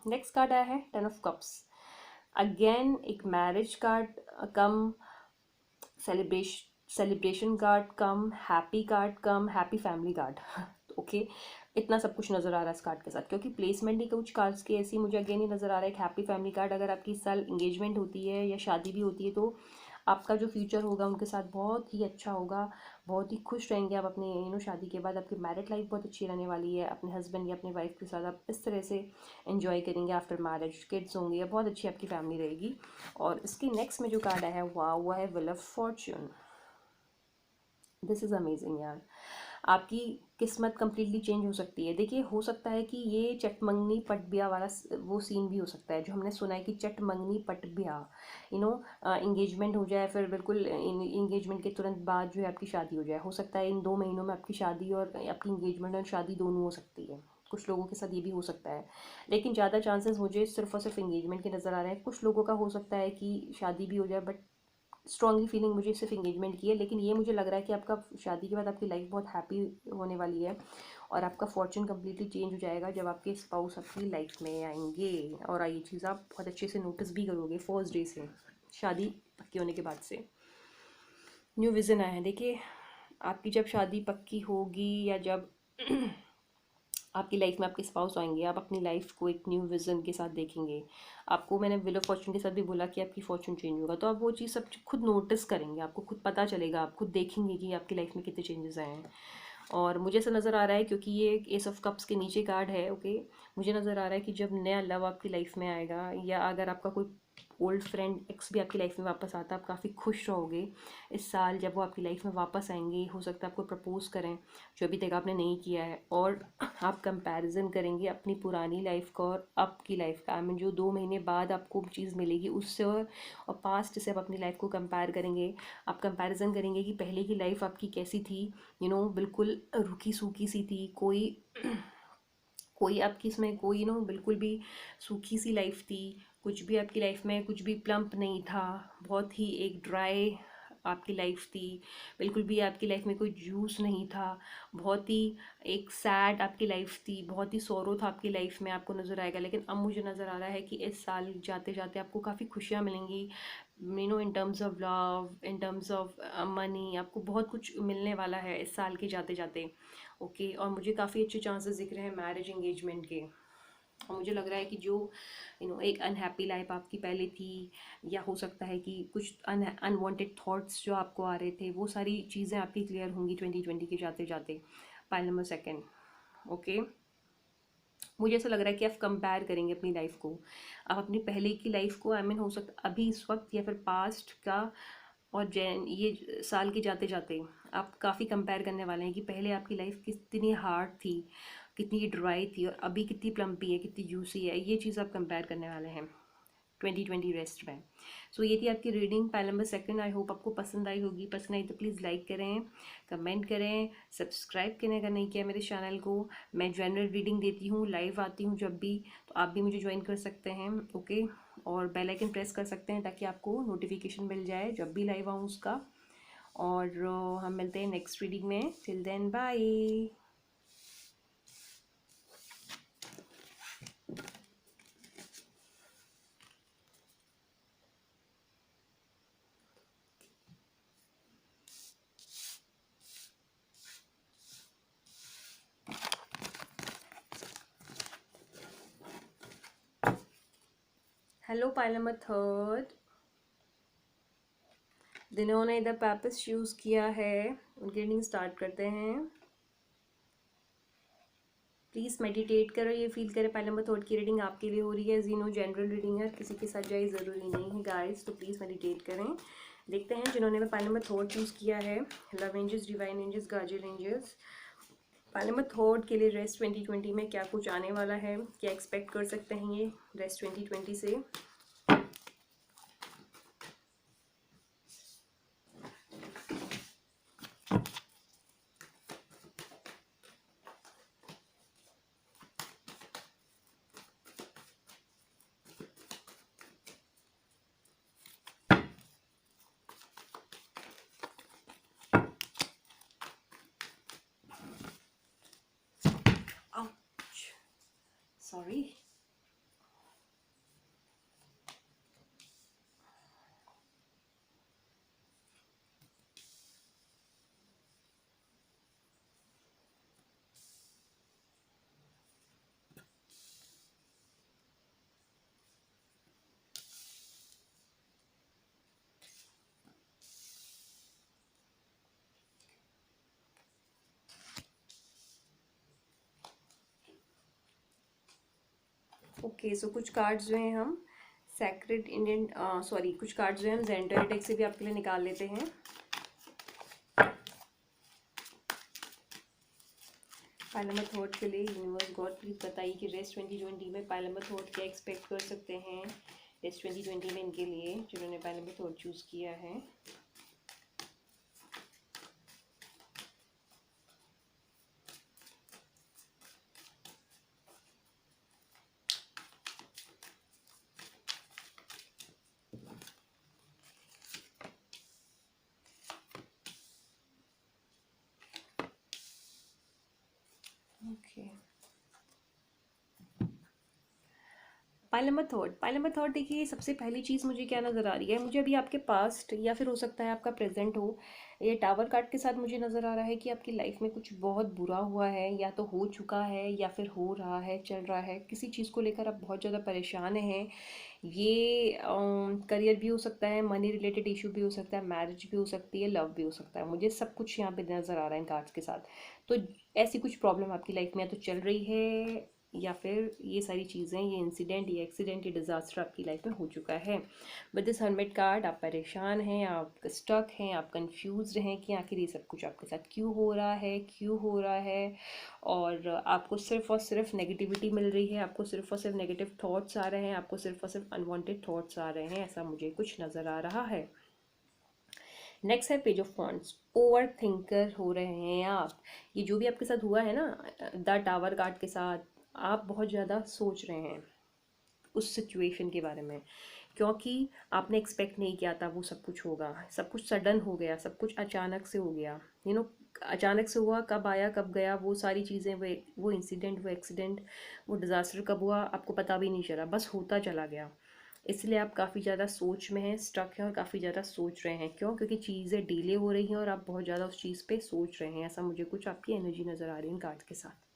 A: नेक्स्ट कार्ड आया है 10 ऑफ कप्स। अगेन एक मैरिज कार्ड कम, सेलिब्रेशन कार्ड कम, हैप्पी कार्ड कम, हैप्पी फैमिली कार्ड। ओके, इतना सब कुछ नज़र आ रहा है इस कार्ड के साथ, क्योंकि प्लेसमेंट ही कुछ कार्ड्स की ऐसी मुझे अगेन ही नज़र आ रहा है। एक हैप्पी फैमिली कार्ड, अगर आपकी इस साल इंगेजमेंट होती है या शादी भी होती है तो आपका जो फ्यूचर होगा उनके साथ बहुत ही अच्छा होगा, बहुत ही खुश रहेंगे आप अपने शादी के बाद। आपकी मैरिड लाइफ बहुत अच्छी रहने वाली है, अपने हस्बैंड या अपने वाइफ के साथ आप इस तरह से एंजॉय करेंगे आफ्टर मैरिज, किड्स होंगे, बहुत अच्छी आपकी फैमिली रहेगी। और इसके नेक्स्ट में जो कार्ड आया है वो है wheel of Fortune. This is amazing यार, आपकी किस्मत कम्प्लीटली चेंज हो सकती है। देखिए, हो सकता है कि ये चटमंगनी पट ब्याह वाला वो सीन भी हो सकता है जो हमने सुना है कि चटमंगनी पट ब्याह, इंगेजमेंट हो जाए, फिर बिल्कुल इंगेजमेंट के तुरंत बाद जो है आपकी शादी हो जाए। हो सकता है इन 2 महीनों में आपकी शादी और आपकी इंगेजमेंट और शादी दोनों हो सकती है, कुछ लोगों के साथ ये भी हो सकता है। लेकिन ज़्यादा चांसेस मुझे सिर्फ और सिर्फ इंगेजमेंट के नज़र आ रहे हैं। कुछ लोगों का हो सकता है कि शादी भी हो जाए, बट स्ट्रांगली फीलिंग मुझे सिर्फ इंगेजमेंट की है। लेकिन ये मुझे लग रहा है कि आपका शादी के बाद आपकी लाइफ बहुत हैप्पी होने वाली है, और आपका फॉर्चून कम्प्लीटली चेंज हो जाएगा जब आपके स्पाउस आपकी लाइफ में आएंगे। और ये चीज़ आप बहुत अच्छे से नोटिस भी करोगे फर्स्ट डे से, शादी पक्की होने के बाद से। न्यू विज़न आया है, देखिए आपकी जब शादी पक्की होगी या जब आपकी लाइफ में आपके स्पाउस आएंगे, आप अपनी लाइफ को एक न्यू विज़न के साथ देखेंगे। आपको मैंने व्हील ऑफ फॉर्चून के साथ भी बोला कि आपकी फॉर्चून चेंज होगा, तो आप वो चीज़ सब खुद नोटिस करेंगे, आपको खुद पता चलेगा, आप खुद देखेंगे कि आपकी लाइफ में कितने चेंजेस आए हैं। और मुझे ऐसा नज़र आ रहा है, क्योंकि ये एक एस ऑफ कप्स के नीचे कार्ड है, ओके, मुझे नज़र आ रहा है कि जब नया लव आपकी लाइफ में आएगा, या अगर आपका कोई ओल्ड फ्रेंड एक्स भी आपकी लाइफ में वापस आता, आप काफ़ी खुश रहोगे इस साल जब वो आपकी लाइफ में वापस आएंगे। हो सकता है आपको प्रपोज करें जो अभी तक आपने नहीं किया है, और आप कंपैरिजन करेंगे अपनी पुरानी लाइफ का और अब की लाइफ का। आई मीन जो 2 महीने बाद आपको चीज़ मिलेगी उससे, और पास्ट से आप अपनी लाइफ को कंपेयर करेंगे। आप कंपैरिजन करेंगे कि पहले की लाइफ आपकी कैसी थी, बिल्कुल रुकी सूखी सी थी, कोई कोई आपकी इसमें कोई बिल्कुल भी सूखी सी लाइफ थी, कुछ भी आपकी लाइफ में कुछ भी प्लम्प नहीं था, बहुत ही एक ड्राई आपकी लाइफ थी, बिल्कुल भी आपकी लाइफ में कोई जूस नहीं था, बहुत ही एक सैड आपकी लाइफ थी, बहुत ही सौरो था आपकी लाइफ में, आपको नज़र आएगा। लेकिन अब मुझे नज़र आ रहा है कि इस साल जाते जाते आपको काफ़ी खुशियाँ मिलेंगी, in terms of love, in terms of money, आपको बहुत कुछ मिलने वाला है इस साल के जाते जाते, ओके। और मुझे काफ़ी अच्छे चांसेस दिख रहे हैं मैरिज एंगेजमेंट के। और मुझे लग रहा है कि जो एक अनहैप्पी लाइफ आपकी पहले थी, या हो सकता है कि कुछ अनवांटेड थॉट्स जो आपको आ रहे थे, वो सारी चीज़ें आपकी क्लियर होंगी 2020 के जाते जाते। Pile number 2, okay. मुझे ऐसा लग रहा है कि आप कंपेयर करेंगे अपनी लाइफ को, आप अपनी पहले की लाइफ को, आई मीन हो सकता अभी इस वक्त या फिर पास्ट का, और जैन ये साल के जाते जाते आप काफ़ी कंपेयर करने वाले हैं कि पहले आपकी लाइफ कितनी हार्ड थी, कितनी ड्राई थी, और अभी कितनी प्लम्पी है, कितनी जूसी है। ये चीज़ आप कंपेयर करने वाले हैं 2020 रेस्ट में। सो ये थी आपकी reading pile number 2। I hope आपको पसंद आई होगी। पसंद आई तो प्लीज़ लाइक करें, कमेंट करें, सब्सक्राइब करने अगर नहीं किया मेरे चैनल को। मैं जनरल रीडिंग देती हूँ, लाइव आती हूँ जब भी, तो आप भी मुझे ज्वाइन कर सकते हैं, ओके। और बेल आइकन प्रेस कर सकते हैं ताकि आपको नोटिफिकेशन मिल जाए जब भी लाइव आऊँ उसका। और हम मिलते हैं नेक्स्ट रीडिंग में। Till then bye. Hello pile number 3, जिन्होंने इधर पेपिस चूज़ किया है उनकी रीडिंग स्टार्ट करते हैं। प्लीज़ मेडिटेट करो, ये फील करें पाइल नंबर थर्ड की रीडिंग आपके लिए हो रही है। जीनो जनरल रीडिंग है, किसी के साथ जाए ज़रूरी नहीं है गाइस, तो प्लीज़ मेडिटेट करें। देखते हैं जिन्होंने भी पाइल नंबर थर्ड चूज़ किया है, love angels, divine angels, guardian angels, pile number third के लिए रेस्ट 2020 में क्या कुछ आने वाला है, क्या एक्सपेक्ट कर सकते हैं ये रेस्ट 2020 से। Sorry, okay. सो कुछ कार्ड्स जो हैं हम सैक्रेड इंडियन सॉरी कुछ कार्ड्स जो हैं हम जेंडर डेक से भी आपके लिए निकाल लेते हैं। पाइल नंबर थर्ड के लिए यूनिवर्स गॉड प्लीज बताइए कि रेस्ट 2020 में पाइल नंबर थर्ड क्या एक्सपेक्ट कर सकते हैं रेस्ट 2020 में इनके लिए जिन्होंने पाइल नंबर थर्ड चूज़ किया है। ओके, पाइल नंबर थर्ड देखिए, सबसे पहली चीज़ मुझे क्या नज़र आ रही है, मुझे अभी आपके पास्ट या फिर हो सकता है आपका प्रेजेंट हो, ये टावर कार्ड के साथ मुझे नज़र आ रहा है कि आपकी लाइफ में कुछ बहुत बुरा हुआ है, या तो हो चुका है या फिर हो रहा है, चल रहा है, किसी चीज़ को लेकर आप बहुत ज़्यादा परेशान हैं। ये करियर भी हो सकता है, मनी रिलेटेड इशू भी हो सकता है, मैरिज भी हो सकती है, लव भी हो सकता है, मुझे सब कुछ यहाँ पे नज़र आ रहा है इन कार्ड्स के साथ। तो ऐसी कुछ प्रॉब्लम आपकी लाइफ में या तो चल रही है, या फिर ये सारी चीज़ें, ये इंसिडेंट, ये एक्सीडेंट, ये डिज़ास्टर आपकी लाइफ में हो चुका है। विद दिस हर्मिट कार्ड आप परेशान हैं, आप स्टक हैं, आप कंफ्यूज हैं कि आखिर ये सब कुछ आपके साथ क्यों हो रहा है, क्यों हो रहा है, और आपको सिर्फ और सिर्फ नेगेटिविटी मिल रही है, आपको सिर्फ और सिर्फ नेगेटिव थॉट्स आ रहे हैं, आपको सिर्फ और सिर्फ अनवांटेड थॉट्स आ रहे हैं, ऐसा मुझे कुछ नज़र आ रहा है। नेक्स्ट है page of wands, over thinker हो रहे हैं आप। ये जो भी आपके साथ हुआ है ना द टावर कार्ड के साथ, आप बहुत ज़्यादा सोच रहे हैं उस सिचुएशन के बारे में, क्योंकि आपने एक्सपेक्ट नहीं किया था वो सब कुछ होगा, सब कुछ सडन हो गया, सब कुछ अचानक से हो गया, अचानक से हुआ, कब आया कब गया, वो सारी चीज़ें, वो इंसिडेंट, वो एक्सीडेंट, वो डिज़ास्टर कब हुआ आपको पता भी नहीं चला, बस होता चला गया। इसलिए आप काफ़ी ज़्यादा सोच में हैं, स्टक हैं, और काफ़ी ज़्यादा सोच रहे हैं। क्यों? क्योंकि चीज़ें डिले हो रही हैं और आप बहुत ज़्यादा उस चीज़ पे सोच रहे हैं, ऐसा मुझे कुछ आपकी एनर्जी नज़र आ रही है इन कार्ड्स के साथ।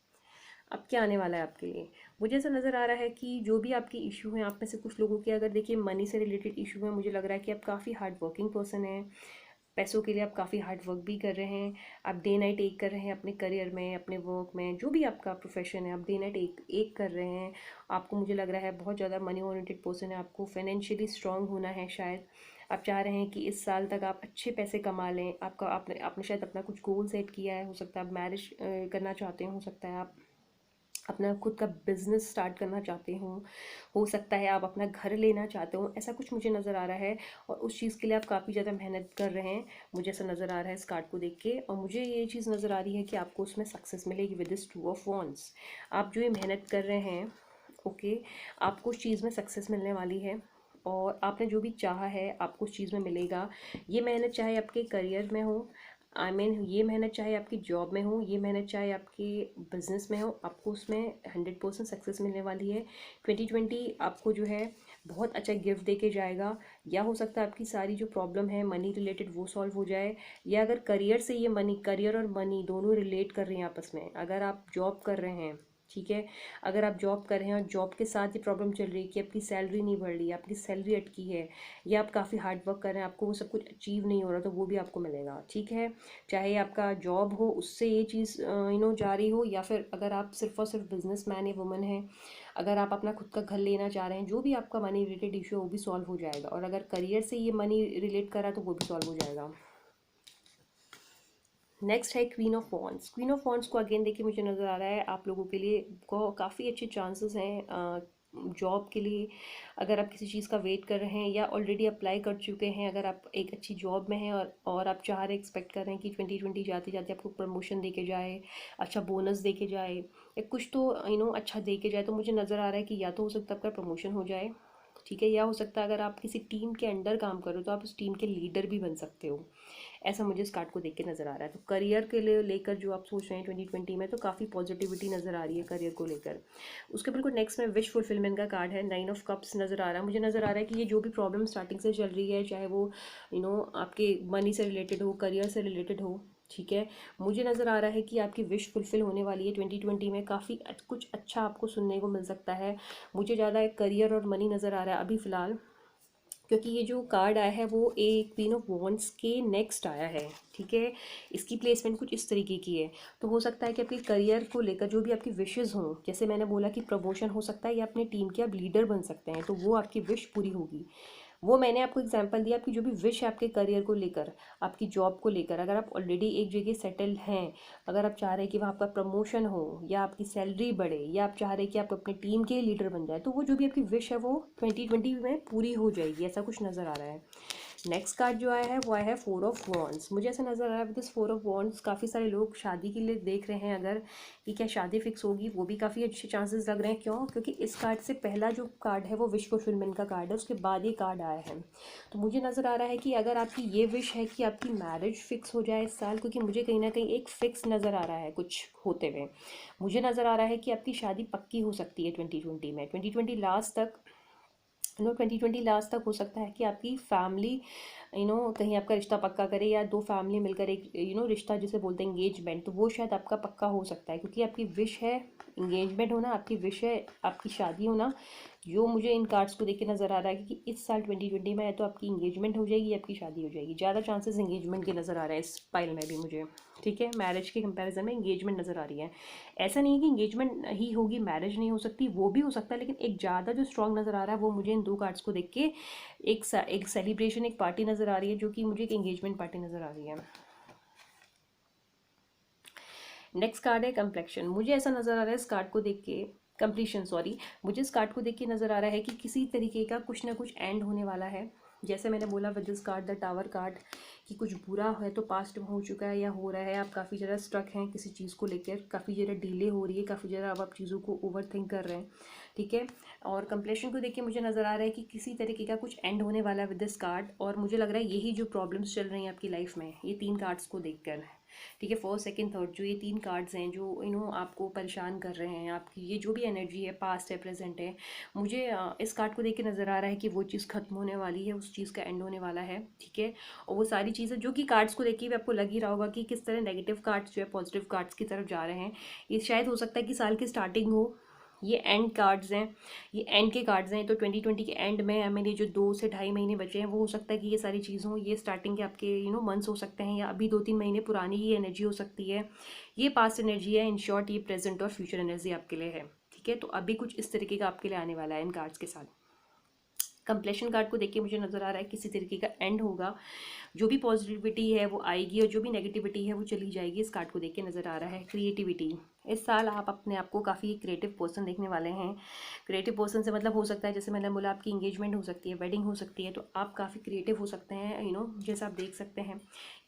A: अब क्या आने वाला है आपके लिए, मुझे ऐसा नज़र आ रहा है कि जो भी आपकी इशू हैं, आप में से कुछ लोगों के अगर देखिए मनी से रिलेटेड इशू है, मुझे लग रहा है कि आप काफ़ी हार्ड वर्किंग पर्सन हैं, पैसों के लिए आप काफ़ी हार्ड वर्क भी कर रहे हैं, आप डे नाइट एक कर रहे हैं अपने करियर में, अपने वर्क में, जो भी आपका प्रोफेशन है, आप डे नाइट एक एक कर रहे हैं। आपको मुझे लग रहा है बहुत ज़्यादा मनी ओरिएंटेड पर्सन है, आपको फाइनेंशियली स्ट्रांग होना है शायद। आप चाह रहे हैं कि इस साल तक आप अच्छे पैसे कमा लें, आपका आपने आपने शायद अपना कुछ गोल सेट किया है, हो सकता है आप मैरिज करना चाहते हो सकता है आप अपना खुद का बिजनेस स्टार्ट करना चाहते हो सकता है आप अपना घर लेना चाहते हो, ऐसा कुछ मुझे नज़र आ रहा है। और उस चीज़ के लिए आप काफ़ी ज़्यादा मेहनत कर रहे हैं, मुझे ऐसा नज़र आ रहा है इस कार्ड को देख के, और मुझे ये चीज़ नज़र आ रही है कि आपको उसमें सक्सेस मिलेगी with this two of wands. आप जो ये मेहनत कर रहे हैं, ओके, आपको उस चीज़ में सक्सेस मिलने वाली है, और आपने जो भी चाहा है आपको उस चीज़ में मिलेगा। ये मेहनत चाहे आपके करियर में हो, ये मेहनत चाहे आपकी जॉब में हो, ये मेहनत चाहे आपके बिजनेस में हो, आपको उसमें 100% सक्सेस मिलने वाली है। 2020 आपको जो है बहुत अच्छा गिफ्ट दे के जाएगा, या हो सकता है आपकी सारी जो प्रॉब्लम है मनी रिलेटेड वो सॉल्व हो जाए, या अगर करियर से ये मनी, करियर और मनी दोनों रिलेट कर रही हैं आपस में, अगर आप जॉब कर रहे हैं ठीक है। अगर आप जॉब कर रहे हैं और जॉब के साथ ये प्रॉब्लम चल रही है कि आपकी सैलरी नहीं बढ़ रही है, आपकी सैलरी अटकी है, या आप काफ़ी हार्ड वर्क कर रहे हैं, आपको वो सब कुछ अचीव नहीं हो रहा, तो वो भी आपको मिलेगा। ठीक है, चाहे आपका जॉब हो उससे ये चीज़ जारी हो, या फिर अगर आप सिर्फ और सिर्फ बिजनेस मैन या वुमन हैं, अगर आप अपना खुद का घर लेना चाह रहे हैं, जो भी आपका मनी रिलेटेड इशू है वो भी सॉल्व हो जाएगा। और अगर करियर से ये मनी रिलेट करा तो वो भी सॉल्व हो जाएगा। नेक्स्ट है queen of wands. Queen of wands को अगेन देखिए मुझे नज़र आ रहा है आप लोगों के लिए को काफ़ी अच्छे चांसेस हैं जॉब के लिए। अगर आप किसी चीज़ का वेट कर रहे हैं या ऑलरेडी अप्लाई कर चुके हैं, अगर आप एक अच्छी जॉब में हैं और आप चाह रहे एक्सपेक्ट कर रहे हैं कि 2020 जाते जाते आपको प्रमोशन दे के जाए, अच्छा बोनस दे के जाए, या कुछ तो अच्छा दे के जाए, तो मुझे नज़र आ रहा है कि या तो हो सकता है आपका प्रमोशन हो जाए, ठीक है, या हो सकता है अगर आप किसी टीम के अंडर काम करो तो आप उस टीम के लीडर भी बन सकते हो। ऐसा मुझे इस कार्ड को देख के नज़र आ रहा है। तो करियर के लिए लेकर जो आप सोच रहे हैं 2020 में, तो काफ़ी पॉजिटिविटी नज़र आ रही है करियर को लेकर। उसके बिल्कुल नेक्स्ट में विश फुलफिलमेंट का कार्ड है। 9 ऑफ कप्स नज़र आ रहा है। मुझे नज़र आ रहा है कि ये जो भी प्रॉब्लम स्टार्टिंग से चल रही है, चाहे वो आपके मनी से रिलेटेड हो, करियर से रिलेटेड हो, ठीक है, मुझे नज़र आ रहा है कि आपकी विश फुलफिल होने वाली है 2020 में। काफ़ी कुछ अच्छा आपको सुनने को मिल सकता है। मुझे ज़्यादा करियर और मनी नज़र आ रहा है अभी फ़िलहाल, क्योंकि ये जो कार्ड आया है वो एक क्वीन ऑफ वॉन्ड्स के नेक्स्ट आया है। ठीक है, इसकी प्लेसमेंट कुछ इस तरीके की है। तो हो सकता है कि आपके करियर को लेकर जो भी आपकी विशेज़ हों, जैसे मैंने बोला कि प्रमोशन हो सकता है या अपने टीम के आप लीडर बन सकते हैं, तो वो आपकी विश पूरी होगी। वो मैंने आपको एग्जांपल दिया, आपकी जो भी विश है आपके करियर को लेकर, आपकी जॉब को लेकर, अगर आप ऑलरेडी एक जगह सेटल हैं, अगर आप चाह रहे हैं कि वहाँ आपका प्रमोशन हो या आपकी सैलरी बढ़े, या आप चाह रहे हैं कि आप अपने टीम के लीडर बन जाए, तो वो जो भी आपकी विश है वो 2020 में पूरी हो जाएगी, ऐसा कुछ नज़र आ रहा है। नेक्स्ट कार्ड जो आया है वो आया है 4 ऑफ वॉन्ड्स। मुझे ऐसा नज़र आ रहा है विद दिस 4 ऑफ वॉन्ड्स काफ़ी सारे लोग शादी के लिए देख रहे हैं, अगर कि क्या शादी फिक्स होगी, वो भी काफ़ी अच्छे चांसेस लग रहे हैं। क्यों? क्योंकि इस कार्ड से पहला जो कार्ड है वो विश फुलफिलमेंट का कार्ड है, उसके बाद ये कार्ड आया है। तो मुझे नज़र आ रहा है कि अगर आपकी ये विश है कि आपकी मैरिज फिक्स हो जाए इस साल, क्योंकि मुझे कहीं ना कहीं एक फिक्स नज़र आ रहा है कुछ होते हुए। मुझे नज़र आ रहा है कि आपकी शादी पक्की हो सकती है 2020 में, 2020 लास्ट तक। 2020 लास्ट तक हो सकता है कि आपकी फैमिली कहीं आपका रिश्ता पक्का करे, या दो फैमिली मिलकर एक रिश्ता जिसे बोलते हैं एंगेजमेंट, तो वो शायद आपका पक्का हो सकता है, क्योंकि आपकी विश है एंगेजमेंट होना, आपकी विश है आपकी शादी होना। जो मुझे इन कार्ड्स को देख के नज़र आ रहा है कि इस साल 2020 में या तो आपकी एंगेजमेंट हो जाएगी या आपकी शादी हो जाएगी। ज़्यादा चांसेस एंगेजमेंट के नज़र आ रहे हैं इस पाइल में भी मुझे। ठीक है, मैरिज के कंपैरिजन में एंगेजमेंट नज़र आ रही है। ऐसा नहीं है कि एंगेजमेंट ही होगी, मैरिज नहीं हो सकती, वो भी हो सकता है, लेकिन एक ज़्यादा जो स्ट्रॉन्ग नज़र आ रहा है वो मुझे इन दो कार्ड्स को देख के एक सेलिब्रेशन, एक पार्टी नज़र आ रही है, जो कि मुझे एक एंगेजमेंट पार्टी नज़र आ रही है। नेक्स्ट कार्ड है कंप्लेक्शन। मुझे ऐसा नज़र आ रहा है इस कार्ड को देख के, कंप्लीशन सॉरी, मुझे इस कार्ड को देख के नज़र आ रहा है कि किसी तरीके का कुछ ना कुछ एंड होने वाला है। जैसे मैंने बोला with this card the tower card, कि कुछ बुरा है तो पास्ट में हो चुका है या हो रहा है, आप काफ़ी ज़्यादा स्ट्रक हैं किसी चीज़ को लेकर, काफ़ी ज़्यादा डिले हो रही है, काफ़ी ज़्यादा अब आप चीज़ों को ओवर थिंक कर रहे हैं। ठीक है, और कंप्लेशन को देख के मुझे नज़र आ रहा है कि किसी तरीके का कुछ एंड होने वाला है विद दिस कार्ड, और मुझे लग रहा है यही जो प्रॉब्लम्स चल रही हैं आपकी लाइफ में, ये तीन कार्ड्स को देख कर। ठीक है, फर्स्ट सेकंड थर्ड, जो ये तीन कार्ड्स हैं जो आपको परेशान कर रहे हैं, आपकी ये जो भी एनर्जी है, पास्ट है, प्रेजेंट है, मुझे इस कार्ड को देख के नज़र आ रहा है कि वो चीज़ खत्म होने वाली है, उस चीज़ का एंड होने वाला है। ठीक है, और वो सारी चीज़ें जो कि कार्ड्स को देख के भी आपको लग ही रहा होगा कि किस तरह नेगेटिव कार्ड्स जो है पॉजिटिव कार्ड्स की तरफ जा रहे हैं। ये शायद हो सकता है कि साल की स्टार्टिंग हो, ये एंड कार्ड्स हैं, ये एंड के कार्ड्स हैं। तो 2020 के एंड में मेरे जो 2 से ढाई महीने बचे हैं, वो हो सकता है कि ये सारी चीज़ हों, ये स्टार्टिंग के आपके मंथ्स हो सकते हैं, या अभी 2-3 महीने पुरानी ही एनर्जी हो सकती है। ये पास्ट एनर्जी है, इन शॉर्ट ये प्रेजेंट और फ्यूचर एनर्जी आपके लिए है। ठीक है, तो अभी कुछ इस तरीके का आपके लिए आने वाला है इन कार्ड्स के साथ। कंप्लेशन कार्ड को देख के मुझे नज़र आ रहा है किसी तरीके का एंड होगा, जो भी पॉजिटिविटी है वो आएगी और जो भी नेगेटिविटी है वो चली जाएगी। इस कार्ड को देख के नज़र आ रहा है क्रिएटिविटी। इस साल आप अपने आप को काफ़ी क्रिएटिव पर्सन देखने वाले हैं। क्रिएटिव पर्सन से मतलब हो सकता है, जैसे मैंने बोला, आपकी इंगेजमेंट हो सकती है, वेडिंग हो सकती है, तो आप काफ़ी क्रिएटिव हो सकते हैं। जैसे आप देख सकते हैं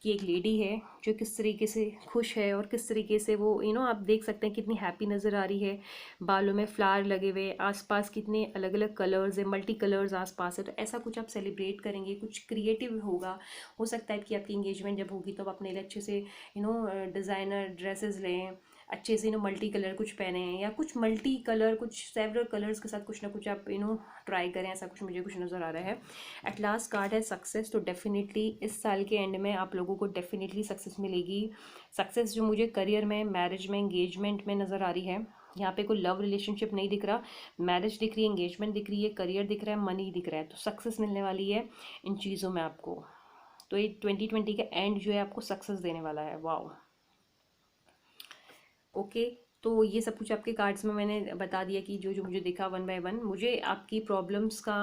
A: कि एक लेडी है जो किस तरीके से खुश है, और किस तरीके से वो आप देख सकते हैं कितनी हैप्पी नज़र आ रही है। बालों में फ्लावर लगे हुए, आसपास कितने अलग अलग कलर्स है, मल्टी कलर्स आसपास है, तो ऐसा कुछ आप सेलिब्रेट करेंगे, कुछ क्रिएटिव होगा। हो सकता है कि आपकी इंगेजमेंट जब होगी तो आप अपने लिए अच्छे से डिज़ाइनर ड्रेसेस लें, अच्छे से मल्टी कलर कुछ पहने हैं, या कुछ मल्टी कलर, कुछ सेवरल कलर्स के साथ कुछ ना कुछ आप ट्राई करें। ऐसा कुछ मुझे कुछ नज़र आ रहा है। एट लास्ट कार्ड है सक्सेस। तो डेफिनेटली इस साल के एंड में आप लोगों को डेफिनेटली सक्सेस मिलेगी। सक्सेस जो मुझे करियर में, मैरिज में, एंगेजमेंट में नज़र आ रही है, यहाँ पे कोई लव रिलेशनशिप नहीं दिख रहा, मैरिज दिख रही है, एंगेजमेंट दिख रही है, करियर दिख रहा है, मनी दिख रहा है, तो सक्सेस मिलने वाली है इन चीज़ों में आपको। तो ये 2020 का एंड जो है आपको सक्सेस देने वाला है। Wow, okay. तो ये सब कुछ आपके कार्ड्स में मैंने बता दिया कि जो जो मुझे दिखा वन बाय वन। मुझे आपकी प्रॉब्लम्स का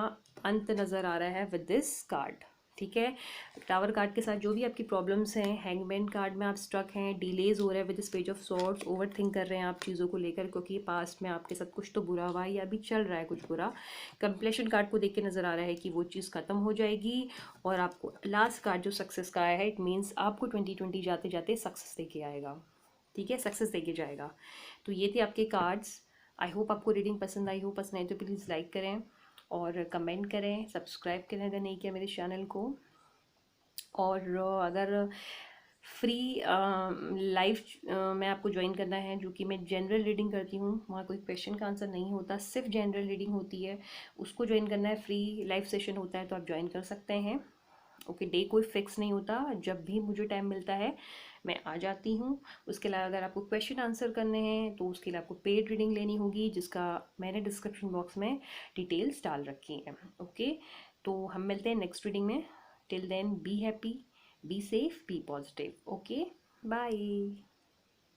A: अंत नज़र आ रहा है विद दिस कार्ड, ठीक है। टावर कार्ड के साथ जो भी आपकी प्रॉब्लम्स हैं, हैंगमैन कार्ड में आप स्ट्रक हैं, डिलेज हो रहा है with this page of swords, over think कर रहे हैं आप चीज़ों को लेकर, क्योंकि पास्ट में आपके साथ कुछ तो बुरा हुआ है या अभी चल रहा है कुछ बुरा। कंप्लेशन कार्ड को देख के नज़र आ रहा है कि वो चीज़ ख़त्म हो जाएगी। और आपको लास्ट कार्ड जो सक्सेस का आया है, इट मीन्स आपको 2020 जाते जाते सक्सेस दे के आएगा, ठीक है, सक्सेस देके जाएगा। तो ये थे आपके कार्ड्स। आई होप आपको रीडिंग पसंद आई हो। पसंद आई तो प्लीज़ लाइक करें और कमेंट करें, सब्सक्राइब करें अगर नहीं किया मेरे चैनल को। और अगर फ्री लाइव में आपको ज्वाइन करना है, जो कि मैं जनरल रीडिंग करती हूँ, वहाँ कोई क्वेश्चन का आंसर नहीं होता, सिर्फ जनरल रीडिंग होती है, उसको ज्वाइन करना है, फ्री लाइव सेशन होता है, तो आप ज्वाइन कर सकते हैं। ओके, डे कोई फिक्स नहीं होता, जब भी मुझे टाइम मिलता है मैं आ जाती हूँ। उसके अलावा अगर आपको क्वेश्चन आंसर करने हैं तो उसके लिए आपको पेड रीडिंग लेनी होगी, जिसका मैंने डिस्क्रिप्शन बॉक्स में डिटेल्स डाल रखी हैं। ओके, तो हम मिलते हैं नेक्स्ट रीडिंग में। Till then be happy, be safe, be positive. Okay, bye.